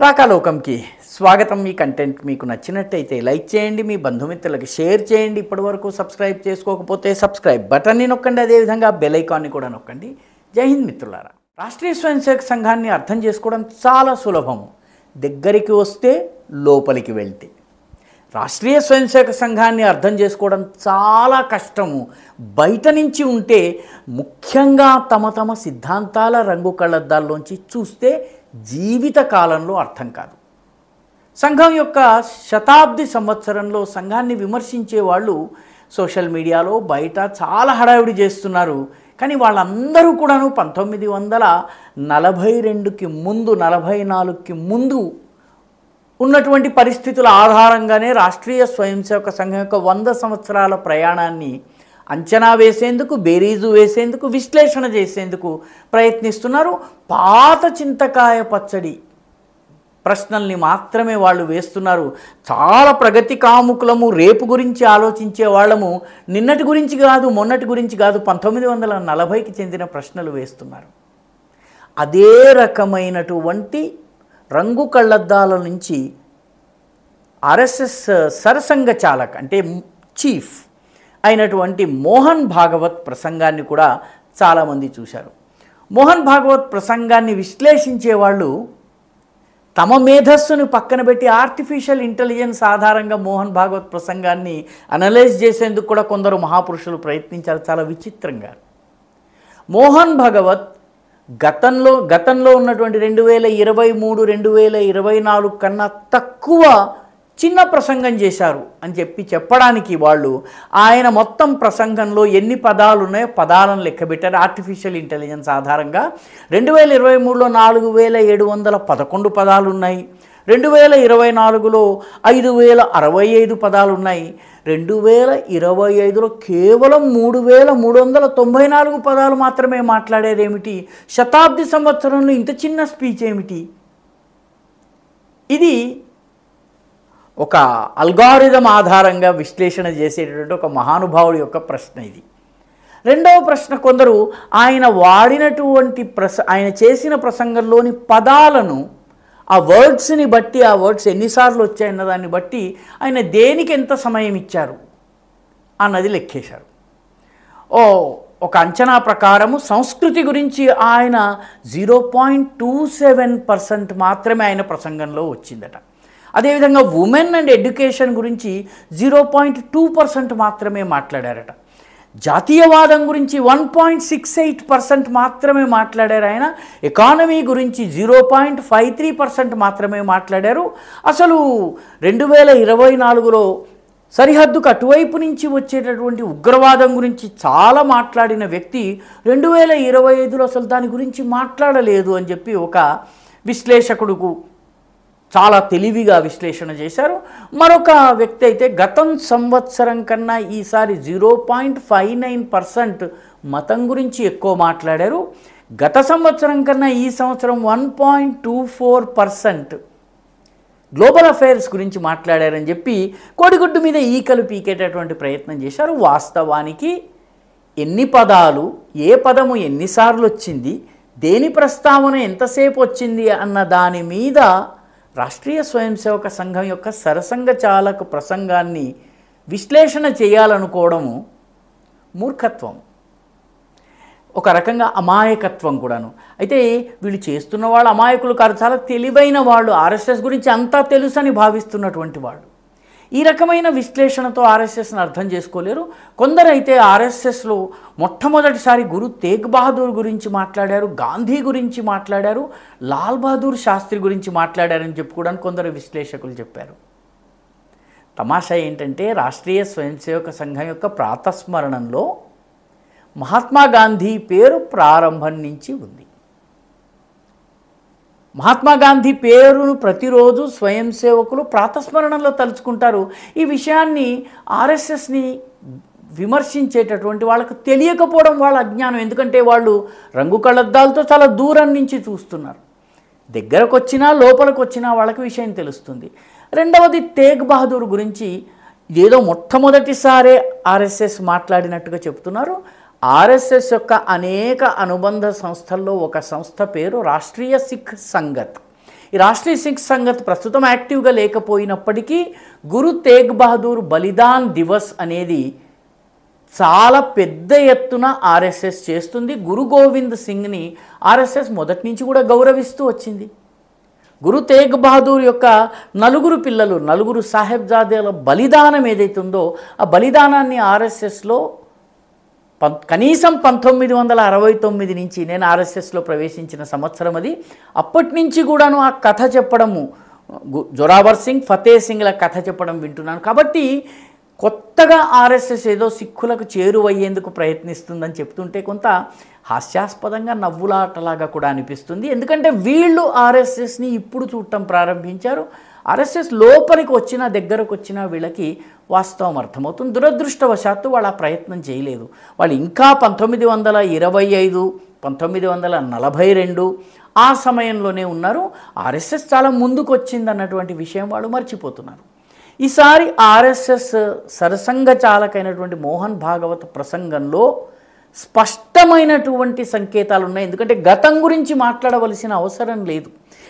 రాకాలోకంకి స్వాగతం. మీ కంటెంట్ మీకు నచ్చినట్టయితే లైక్ చేయండి, మీ బంధుమిత్రులకు షేర్ చేయండి. ఇప్పటివరకు సబ్స్క్రైబ్ చేసుకోకపోతే సబ్స్క్రైబ్ బటన్ని నొక్కండి, అదేవిధంగా బెల్ ఐకాన్ని కూడా నొక్కండి. జై హింద్ మిత్రులారా. రాష్ట్రీయ స్వయం సేవక సంఘాన్ని అర్థం చేసుకోవడం చాలా సులభము, దగ్గరికి వస్తే లోపలికి వెళ్తే. రాష్ట్రీయ స్వయం సేవక సంఘాన్ని అర్థం చేసుకోవడం చాలా కష్టము, బయట నుంచి ఉంటే. ముఖ్యంగా తమ సిద్ధాంతాల రంగు కళ్ళద్దాల్లోంచి చూస్తే జీవిత కాలంలో అర్థం కాదు. సంఘం యొక్క శతాబ్ది సంవత్సరంలో సంఘాన్ని విమర్శించే వాళ్ళు సోషల్ మీడియాలో బయట చాలా హడావిడి చేస్తున్నారు. కానీ వాళ్ళందరూ కూడాను 1942కి ముందు 44కి ముందు ఉన్నటువంటి పరిస్థితుల ఆధారంగానే రాష్ట్రీయ స్వయం సేవక సంఘం యొక్క 100 సంవత్సరాల ప్రయాణాన్ని అంచనా వేసేందుకు, బేరీజు వేసేందుకు, విశ్లేషణ చేసేందుకు ప్రయత్నిస్తున్నారు. పాత చింతకాయ పచ్చడి ప్రశ్నల్ని మాత్రమే వాళ్ళు వేస్తున్నారు. చాలా ప్రగతి కాముకులము, రేపు గురించి ఆలోచించే వాళ్ళము, నిన్నటి గురించి కాదు, మొన్నటి గురించి కాదు, 1940కి చెందిన ప్రశ్నలు వేస్తున్నారు. అదే రకమైనటువంటి రంగు కళ్ళద్దాల నుంచి ఆర్ఎస్ఎస్ సరసంఘ చాలక్ అంటే చీఫ్ అయినటువంటి మోహన్ భాగవత్ ప్రసంగాన్ని కూడా చాలామంది చూశారు. మోహన్ భాగవత్ ప్రసంగాన్ని విశ్లేషించే వాళ్ళు తమ మేధస్సును పక్కన పెట్టి ఆర్టిఫిషియల్ ఇంటెలిజెన్స్ ఆధారంగా మోహన్ భాగవత్ ప్రసంగాన్ని అనలైజ్ చేసేందుకు కూడా కొందరు మహాపురుషులు ప్రయత్నించారు. చాలా విచిత్రంగా మోహన్ భాగవత్ గతంలో ఉన్నటువంటి 2023, 2024 కన్నా తక్కువ చిన్న ప్రసంగం చేశారు అని చెప్పడానికి వాళ్ళు ఆయన మొత్తం ప్రసంగంలో ఎన్ని పదాలు ఉన్నాయో పదాలను లెక్కబెట్టారు ఆర్టిఫిషియల్ ఇంటెలిజెన్స్ ఆధారంగా. 2023లో 4711 పదాలు ఉన్నాయి, 2024లో 5065 పదాలు ఉన్నాయి, 2025లో కేవలం 3394 పదాలు మాత్రమే మాట్లాడేదేమిటి? శతాబ్ది సంవత్సరంలో ఇంత చిన్న స్పీచ్ ఏమిటి? ఇది ఒక అల్గారిథం ఆధారంగా విశ్లేషణ చేసేటటువంటి ఒక మహానుభావుడి యొక్క ప్రశ్న ఇది. రెండవ ప్రశ్న, కొందరు ఆయన వాడినటువంటి ఆయన చేసిన ప్రసంగంలోని పదాలను, ఆ వర్డ్స్ని బట్టి, ఆ వర్డ్స్ ఎన్నిసార్లు వచ్చాయన్న దాన్ని బట్టి ఆయన దేనికి ఎంత సమయం ఇచ్చారు అన్నది లెక్కేశారు. ఒక అంచనా ప్రకారము సంస్కృతి గురించి ఆయన 0.27% మాత్రమే ఆయన ప్రసంగంలో వచ్చిందట. అదేవిధంగా ఉమెన్ అండ్ ఎడ్యుకేషన్ గురించి 0.2% మాత్రమే మాట్లాడారట. జాతీయవాదం గురించి 1.68% మాత్రమే మాట్లాడారు ఆయన. ఎకానమీ గురించి 0.53% మాత్రమే మాట్లాడారు. అసలు 2024లో సరిహద్దుకు అటువైపు నుంచి వచ్చేటటువంటి ఉగ్రవాదం గురించి చాలా మాట్లాడిన వ్యక్తి 2025లో అసలు దాని గురించి మాట్లాడలేదు అని చెప్పి ఒక విశ్లేషకుడుకు చాలా తెలివిగా విశ్లేషణ చేశారు. మరొక వ్యక్తి అయితే గతం సంవత్సరం కన్నా ఈసారి 0.59% మతం గురించి ఎక్కువ మాట్లాడారు. గత సంవత్సరం కన్నా ఈ సంవత్సరం 1.24% గ్లోబల్ అఫైర్స్ గురించి మాట్లాడారని చెప్పి కోడిగుడ్డు మీద ఈకలు పీకేటటువంటి ప్రయత్నం చేశారు. వాస్తవానికి ఎన్ని పదాలు, ఏ పదము ఎన్నిసార్లు వచ్చింది, దేని ప్రస్తావన ఎంతసేపు వచ్చింది అన్న దాని మీద రాష్ట్రీయ స్వయం సేవక సంఘం యొక్క సరసంఘ చాలక ప్రసంగాన్ని విశ్లేషణ చేయాలనుకోవడము మూర్ఖత్వం, ఒక రకంగా అమాయకత్వం కూడాను. అయితే వీళ్ళు చేస్తున్న వాళ్ళు అమాయకులు కాదు, చాలా తెలివైన వాళ్ళు, ఆర్ఎస్ఎస్ గురించి అంతా తెలుసని భావిస్తున్నటువంటి వాళ్ళు. ఈ రకమైన విశ్లేషణతో ఆర్ఎస్ఎస్ని అర్థం చేసుకోలేరు. కొందరైతే ఆర్ఎస్ఎస్లో మొట్టమొదటిసారి గురు తేగ్ బహదూర్ గురించి మాట్లాడారు, గాంధీ గురించి మాట్లాడారు, లాల్ బహదూర్ శాస్త్రి గురించి మాట్లాడారని చెప్పుకోవడానికి కొందరు విశ్లేషకులు చెప్పారు. తమాషా ఏంటంటే రాష్ట్రీయ స్వయం సేవక సంఘం యొక్క ప్రాతస్మరణంలో మహాత్మా గాంధీ పేరు ప్రారంభం నుంచి ఉంది. మహాత్మా గాంధీ పేరును ప్రతిరోజు స్వయం సేవకులు ప్రాతస్మరణంలో తలుచుకుంటారు. ఈ విషయాన్ని ఆర్ఎస్ఎస్ని విమర్శించేటటువంటి వాళ్ళకు తెలియకపోవడం వాళ్ళ అజ్ఞానం. ఎందుకంటే వాళ్ళు రంగు కళ్ళద్దాలతో చాలా దూరం నుంచి చూస్తున్నారు. దగ్గరకు వచ్చినా లోపలికి వచ్చినా వాళ్ళకి విషయం తెలుస్తుంది. రెండవది, తేగ్ బహదూర్ గురించి ఇదేదో మొట్టమొదటిసారే ఆర్ఎస్ఎస్ మాట్లాడినట్టుగా చెప్తున్నారు. ఆర్ఎస్ఎస్ యొక్క అనేక అనుబంధ సంస్థల్లో ఒక సంస్థ పేరు రాష్ట్రీయ సిక్ సంగత్. ఈ రాష్ట్రీయ సిక్ సంఘత్ ప్రస్తుతం యాక్టివ్గా లేకపోయినప్పటికీ గురు తేగ్ బహదూర్ బలిదాన్ దివస్ అనేది చాలా పెద్ద ఎత్తున ఆర్ఎస్ఎస్ చేస్తుంది. గురు గోవింద్ సింగ్ని ఆర్ఎస్ఎస్ మొదటి నుంచి కూడా గౌరవిస్తూ వచ్చింది. గురు తేగ్ బహదూర్ యొక్క నలుగురు సాహెబ్జాదేల బలిదానం ఏదైతే ఉందో ఆ బలిదానాన్ని ఆర్ఎస్ఎస్లో కనీసం 1969 నుంచి, నేను ఆర్ఎస్ఎస్లో ప్రవేశించిన సంవత్సరం అది, అప్పటి నుంచి కూడాను ఆ కథ చెప్పడము, జోరావర్ సింగ్, ఫతే సింగ్ల కథ చెప్పడం వింటున్నాను. కాబట్టి కొత్తగా ఆర్ఎస్ఎస్ ఏదో సిక్కులకు చేరువయ్యేందుకు ప్రయత్నిస్తుందని చెప్తుంటే కొంత హాస్యాస్పదంగా నవ్వులాటలాగా కూడా అనిపిస్తుంది. ఎందుకంటే వీళ్ళు ఆర్ఎస్ఎస్ని ఇప్పుడు చూడటం ప్రారంభించారు. ఆర్ఎస్ఎస్ లోపలికి వచ్చినా దగ్గరకు వచ్చినా వీళ్ళకి వాస్తవం అర్థమవుతుంది. దురదృష్టవశాత్తు వాళ్ళు ఆ ప్రయత్నం చేయలేదు. వాళ్ళు ఇంకా 1925, 1942 ఆ సమయంలోనే ఉన్నారు. ఆర్ఎస్ఎస్ చాలా ముందుకు వచ్చింది అన్నటువంటి విషయం వాళ్ళు మర్చిపోతున్నారు. ఈసారి ఆర్ఎస్ఎస్ సరసంఘ చాలకైనటువంటి మోహన్ భాగవత్ ప్రసంగంలో స్పష్టమైనటువంటి సంకేతాలు ఉన్నాయి. ఎందుకంటే గతం గురించి మాట్లాడవలసిన అవసరం లేదు,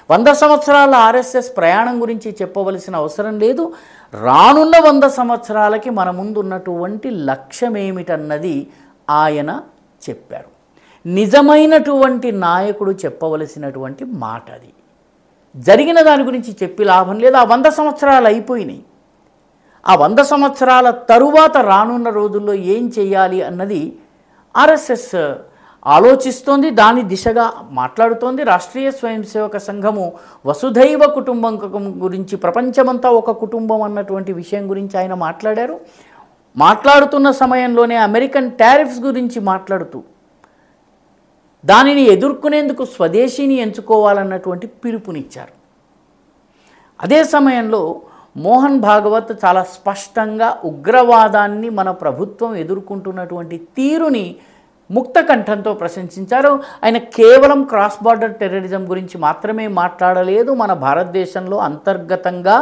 100 సంవత్సరాల ఆర్ఎస్ఎస్ ప్రయాణం గురించి చెప్పవలసిన అవసరం లేదు. రానున్న 100 సంవత్సరాలకి మన ముందు ఉన్నటువంటి లక్ష్యం ఏమిటన్నది ఆయన చెప్పారు. నిజమైనటువంటి నాయకుడు చెప్పవలసినటువంటి మాట అది. జరిగిన దాని గురించి చెప్పి లాభం లేదు. ఆ 100 సంవత్సరాలు అయిపోయినాయి. ఆ 100 సంవత్సరాల తరువాత రానున్న రోజుల్లో ఏం చేయాలి అన్నది ఆర్ఎస్ఎస్ ఆలోచిస్తోంది, దాని దిశగా మాట్లాడుతోంది. రాష్ట్రీయ స్వయం సేవక సంఘము వసుధైవ కుటుంబం గురించి, ప్రపంచమంతా ఒక కుటుంబం అన్నటువంటి విషయం గురించి ఆయన మాట్లాడారు. మాట్లాడుతున్న సమయంలోనే అమెరికన్ టారిఫ్స్ గురించి మాట్లాడుతూ దానిని ఎదుర్కొనేందుకు స్వదేశీని ఎంచుకోవాలన్నటువంటి పిలుపునిచ్చారు. అదే సమయంలో మోహన్ భాగవత్ చాలా స్పష్టంగా ఉగ్రవాదాన్ని మన ప్రభుత్వం ఎదుర్కొంటున్నటువంటి తీరుని ముక్త కంఠంతో ప్రశంసించారు. ఆయన కేవలం క్రాస్ బార్డర్ టెర్రరిజం గురించి మాత్రమే మాట్లాడలేదు. మన భారతదేశంలో అంతర్గతంగా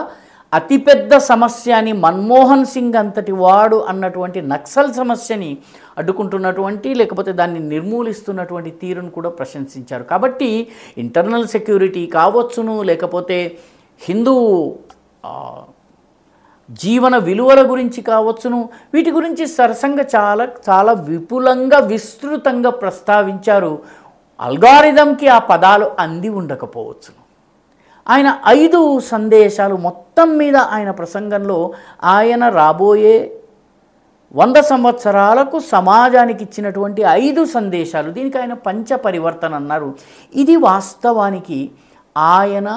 అతిపెద్ద సమస్య అని మన్మోహన్ సింగ్ అంతటి వాడు అన్నటువంటి నక్సల్ సమస్యని అడ్డుకుంటున్నటువంటి, లేకపోతే దాన్ని నిర్మూలిస్తున్నటువంటి తీరును కూడా ప్రశంసించారు. కాబట్టి ఇంటర్నల్ సెక్యూరిటీ కావచ్చును, లేకపోతే హిందూ జీవన విలువల గురించి కావచ్చును, వీటి గురించి సరసంగా చాలా విపులంగా విస్తృతంగా ప్రస్తావించారు. అల్గారిథంకి ఆ పదాలు అంది ఉండకపోవచ్చును. ఆయన 5 సందేశాలు మొత్తం మీద ఆయన ప్రసంగంలో ఆయన రాబోయే 100 సంవత్సరాలకు సమాజానికి ఇచ్చినటువంటి 5 సందేశాలు, దీనికి ఆయన పంచ పరివర్తన అన్నారు. ఇది వాస్తవానికి ఆయన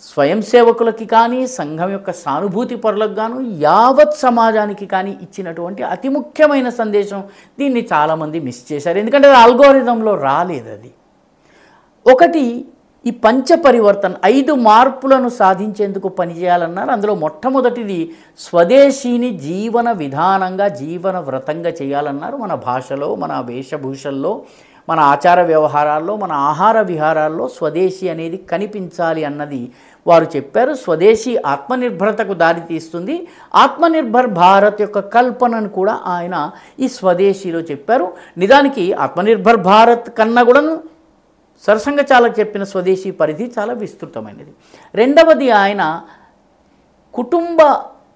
స్వయం సేవకులకి కానీ, సంఘం యొక్క సానుభూతి పరులకు గాను, యావత్ సమాజానికి కానీ ఇచ్చినటువంటి అతి ముఖ్యమైన సందేశం. దీన్ని చాలామంది మిస్ చేశారు, ఎందుకంటే అది అల్గోరిథంలో రాలేదు. అది ఒకటి, ఈ పంచ పరివర్తన 5 మార్పులను సాధించేందుకు పనిచేయాలన్నారు. అందులో మొట్టమొదటిది స్వదేశీని జీవన విధానంగా, జీవన వ్రతంగా చేయాలన్నారు. మన భాషలో, మన వేషభూషల్లో, మన ఆచార వ్యవహారాల్లో, మన ఆహార విహారాల్లో స్వదేశీ అనేది కనిపించాలి అన్నది వారు చెప్పారు. స్వదేశీ ఆత్మనిర్భరతకు దారితీస్తుంది. ఆత్మనిర్భర్ భారత్ యొక్క కల్పనను కూడా ఆయన ఈ స్వదేశీలో చెప్పారు. నిజానికి ఆత్మనిర్భర్ భారత్ కన్నా కూడా సరసంగ చాలా చెప్పిన స్వదేశీ పరిధి చాలా విస్తృతమైనది. రెండవది, ఆయన కుటుంబ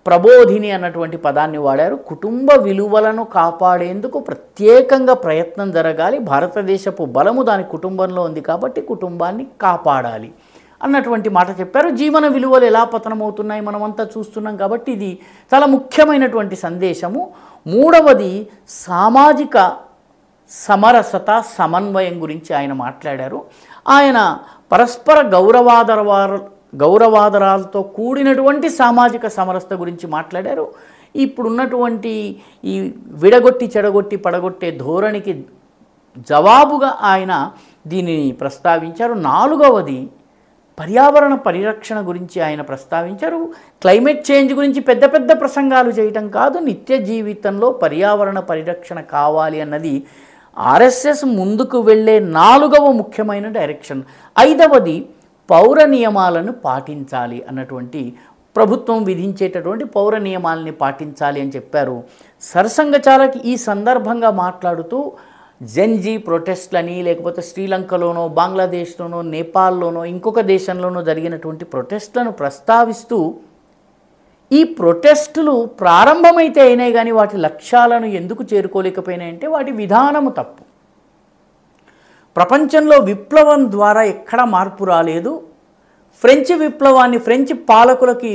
ప్రబోధిని అన్నటువంటి పదాన్ని వాడారు. కుటుంబ విలువలను కాపాడేందుకు ప్రత్యేకంగా ప్రయత్నం జరగాలి. భారతదేశపు బలము దాని కుటుంబంలో ఉంది కాబట్టి కుటుంబాన్ని కాపాడాలి అన్నటువంటి మాట చెప్పారు. జీవన విలువలు ఎలా పతనమవుతున్నాయి మనమంతా చూస్తున్నాం కాబట్టి ఇది చాలా ముఖ్యమైనటువంటి సందేశము. మూడవది, సామాజిక సమరసత, సమన్వయం గురించి ఆయన మాట్లాడారు. ఆయన పరస్పర గౌరవాదరాలతో కూడినటువంటి సామాజిక సమరసత గురించి మాట్లాడారు. ఇప్పుడున్నటువంటి ఈ విడగొట్టి చెడగొట్టి పడగొట్టే ధోరణికి జవాబుగా ఆయన దీనిని ప్రస్తావించారు. నాలుగవది, పర్యావరణ పరిరక్షణ గురించి ఆయన ప్రస్తావించారు. క్లైమేట్ చేంజ్ గురించి పెద్ద పెద్ద ప్రసంగాలు చేయటం కాదు, నిత్య జీవితంలో పర్యావరణ పరిరక్షణ కావాలి అన్నది ఆర్ఎస్ఎస్ ముందుకు వెళ్ళే 4వ ముఖ్యమైన డైరెక్షన్. 5వది, పౌర నియమాలను పాటించాలి అన్నటువంటి, ప్రభుత్వం విధించేటటువంటి పౌర నియమాలని పాటించాలి అని చెప్పారు. సరసంఘచాలకి ఈ సందర్భంగా మాట్లాడుతూ జెన్జీ ప్రొటెస్ట్లని, లేకపోతే శ్రీలంకలోనో, బంగ్లాదేశ్లోనో, నేపాల్లోనో, ఇంకొక దేశంలోనో జరిగినటువంటి ప్రొటెస్ట్లను ప్రస్తావిస్తూ ఈ ప్రొటెస్టులు ప్రారంభమైతే అయినాయి కానీ వాటి లక్ష్యాలను ఎందుకు చేరుకోలేకపోయినాయంటే వాటి విధానము తప్పు. ప్రపంచంలో విప్లవం ద్వారా ఎక్కడ మార్పు రాలేదు. ఫ్రెంచ్ విప్లవాన్ని, ఫ్రెంచ్ పాలకులకి,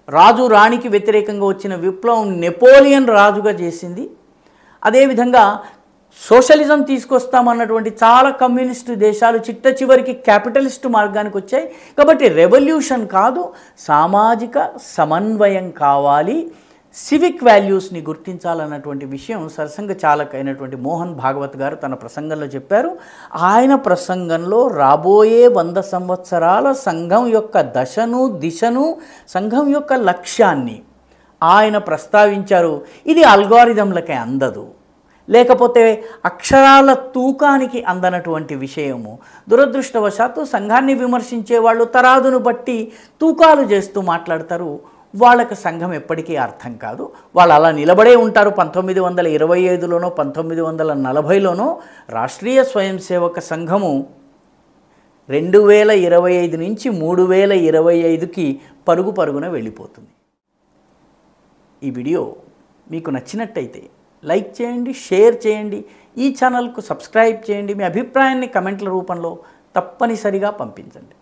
రాజు రాణికి వ్యతిరేకంగా వచ్చిన విప్లవం నెపోలియన్ రాజుగా చేసింది. అదేవిధంగా సోషలిజం తీసుకొస్తామన్నటువంటి చాలా కమ్యూనిస్టు దేశాలు చిట్ట చివరికి క్యాపిటలిస్టు మార్గానికి వచ్చాయి. కాబట్టి రెవల్యూషన్ కాదు, సామాజిక సమన్వయం కావాలి, సివిక్ వాల్యూస్ని గుర్తించాలన్నటువంటి విషయం సరసంగ చాలకైనటువంటి మోహన్ భాగవత్ గారు తన ప్రసంగంలో చెప్పారు. ఆయన ప్రసంగంలో రాబోయే 100 సంవత్సరాల సంఘం యొక్క దశను, దిశను, సంఘం యొక్క లక్ష్యాన్ని ఆయన ప్రస్తావించారు. ఇది అల్గారిథంలకే అందదు, లేకపోతే అక్షరాల తూకానికి అందనటువంటి విషయము. దురదృష్టవశాత్తు సంఘాన్ని విమర్శించే వాళ్ళు తరాదును బట్టి తూకాలు చేస్తూ మాట్లాడతారు. వాళ్ళకి సంఘం ఎప్పటికీ అర్థం కాదు. వాళ్ళు అలా నిలబడే ఉంటారు. 1925లోనో 1940లోనో రాష్ట్రీయ స్వయం సేవక సంఘము 2025 నుంచి 3025కి పరుగున వెళ్ళిపోతుంది. ఈ వీడియో మీకు నచ్చినట్టయితే లైక్ చేయండి, షేర్ చేయండి, ఈ ఛానల్కు సబ్స్క్రైబ్ చేయండి. మీ అభిప్రాయాన్ని కమెంట్ల రూపంలో తప్పనిసరిగా పంపించండి.